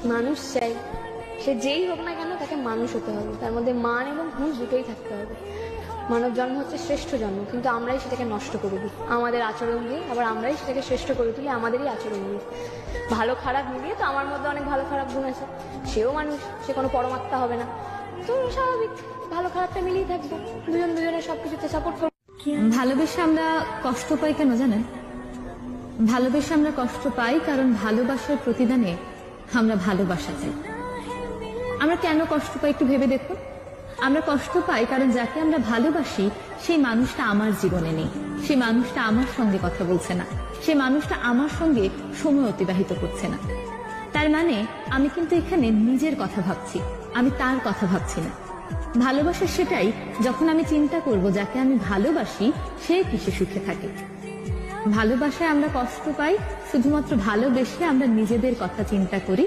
মানুষ চাই, সে যেই হোক না কেন তাকে মানুষ হতে হবে, তার মধ্যে মান এবং হুঁশ দুটোই থাকতে হবে। মানব জন্ম হচ্ছে শ্রেষ্ঠ জন্ম, কিন্তু আমরাই সেটাকে নষ্ট করে দিই আমাদের আচরণ দিয়ে, আবার আমরাই সেটাকে শ্রেষ্ঠ করে তুলি আমাদেরই আচরণ দিয়ে। ভালো খারাপ মিলিয়ে তো আমার মধ্যে অনেক ভালো খারাপ গুণ আছে, সেও মানুষ, সে কোনো পরমাত্মা হবে না, তো স্বাভাবিক ভালো খারাপটা মিলিয়ে থাকবো, দুজন দুজনের সবকিছুতে সাপোর্ট করবো। ভালোবেসে আমরা কষ্ট পাই কেন জানেন? ভালোবেসে আমরা কষ্ট পাই কারণ ভালোবাসার প্রতিদানে আমরা ভালোবাসা চাই। আমরা কেন কষ্ট পাই একটু ভেবে দেখুন। আমরা কষ্ট পাই কারণ যাকে আমরা ভালোবাসি সেই মানুষটা আমার জীবনে নেই, সেই মানুষটা আমার সঙ্গে কথা বলছে না, সেই মানুষটা আমার সঙ্গে সময় অতিবাহিত করছে না। তার মানে আমি কিন্তু এখানে নিজের কথা ভাবছি, আমি তার কথা ভাবছি না। ভালোবাসা সেটাই যখন আমি চিন্তা করব যাকে আমি ভালোবাসি সে কিসে সুখে থাকে। ভালোবাসায় আমরা কষ্ট পাই শুধুমাত্র ভালোবেসে আমরা নিজেদের কথা চিন্তা করি,